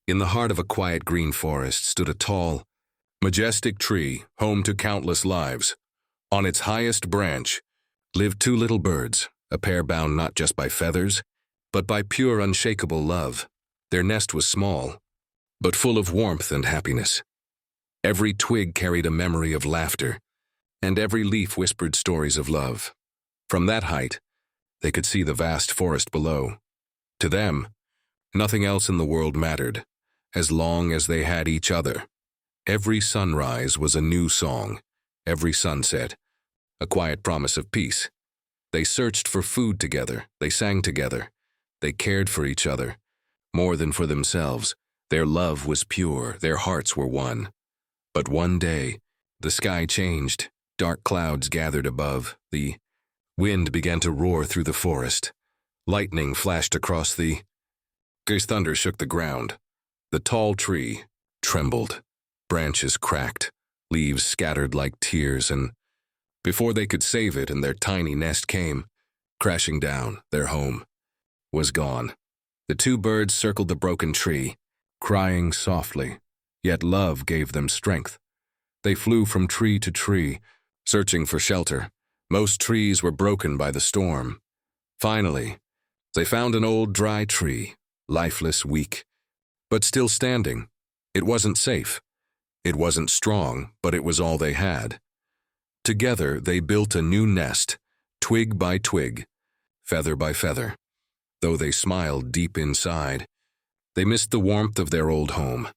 In the heart of a quiet green forest stood a tall, majestic tree, home to countless lives. On its highest branch lived two little birds, a pair bound not just by feathers, but by pure, unshakable love. Their nest was small, but full of warmth and happiness. Every twig carried a memory of laughter, and every leaf whispered stories of love. From that height, they could see the vast forest below. To them, nothing else in the world mattered, as long as they had each other. Every sunrise was a new song, every sunset, a quiet promise of peace. They searched for food together, they sang together, they cared for each other. More than for themselves, their love was pure, their hearts were one. But one day, the sky changed, dark clouds gathered above, the wind began to roar through the forest. Lightning flashed across the thunder shook the ground. The tall tree trembled, branches cracked, leaves scattered like tears, and before they could save it and their tiny nest came crashing down, their home was gone. The two birds circled the broken tree, crying softly, yet love gave them strength. They flew from tree to tree, searching for shelter. Most trees were broken by the storm. Finally, they found an old dry tree, lifeless, weak, but still standing. It wasn't safe. It wasn't strong, but it was all they had. Together, they built a new nest, twig by twig, feather by feather. Though they smiled deep inside, they missed the warmth of their old home.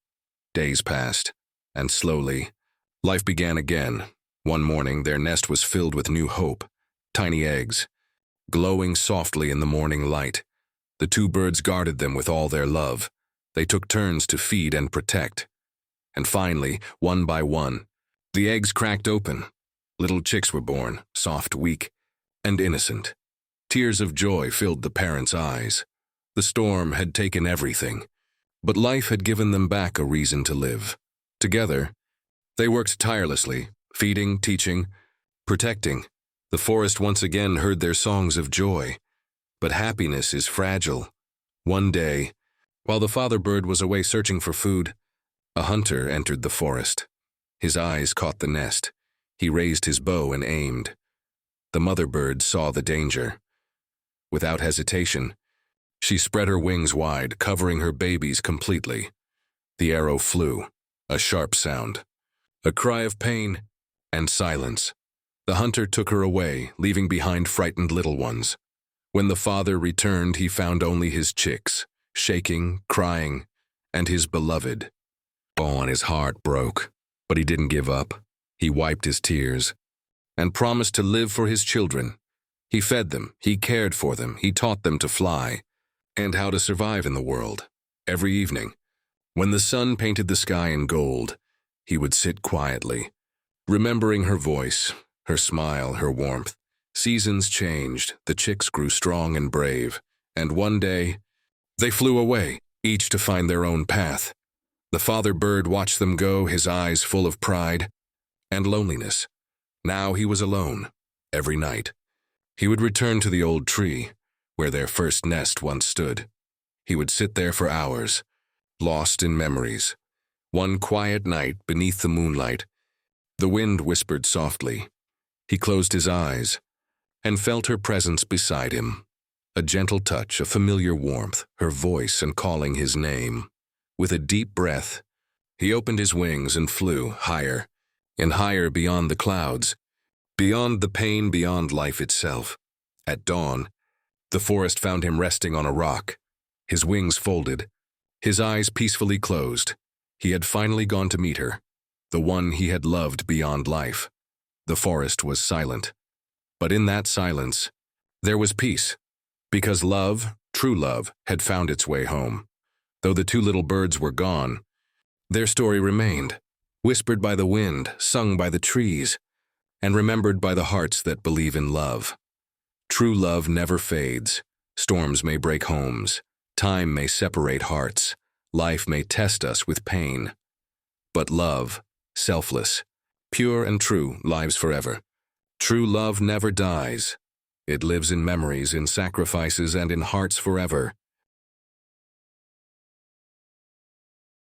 Days passed, and slowly, life began again. One morning, their nest was filled with new hope, tiny eggs, glowing softly in the morning light. The two birds guarded them with all their love. They took turns to feed and protect. And finally, one by one, the eggs cracked open. Little chicks were born, soft, weak, and innocent. Tears of joy filled the parents' eyes. The storm had taken everything, but life had given them back a reason to live. Together, they worked tirelessly, feeding, teaching, protecting. The forest once again heard their songs of joy. But happiness is fragile. One day, while the father bird was away searching for food, a hunter entered the forest. His eyes caught the nest. He raised his bow and aimed. The mother bird saw the danger. Without hesitation, she spread her wings wide, covering her babies completely. The arrow flew, a sharp sound, a cry of pain, and silence. The hunter took her away, leaving behind frightened little ones. When the father returned, he found only his chicks, shaking, crying, and his beloved. Oh, and his heart broke, but he didn't give up. He wiped his tears and promised to live for his children. He fed them, he cared for them, he taught them to fly and how to survive in the world. Every evening, when the sun painted the sky in gold, he would sit quietly, remembering her voice, her smile, her warmth. Seasons changed, the chicks grew strong and brave, and one day, they flew away, each to find their own path. The father bird watched them go, his eyes full of pride and loneliness. Now he was alone. Every night, he would return to the old tree, where their first nest once stood. He would sit there for hours, lost in memories. One quiet night, beneath the moonlight, the wind whispered softly. He closed his eyes and felt her presence beside him. A gentle touch, a familiar warmth, her voice and calling his name. With a deep breath, he opened his wings and flew higher and higher beyond the clouds, beyond the pain, beyond life itself. At dawn, the forest found him resting on a rock, his wings folded, his eyes peacefully closed. He had finally gone to meet her, the one he had loved beyond life. The forest was silent, but in that silence, there was peace, because love, true love, had found its way home. Though the two little birds were gone, their story remained, whispered by the wind, sung by the trees, and remembered by the hearts that believe in love. True love never fades. Storms may break homes, time may separate hearts, life may test us with pain. But love, selfless, pure and true, lives forever. True love never dies. It lives in memories, in sacrifices, and in hearts forever.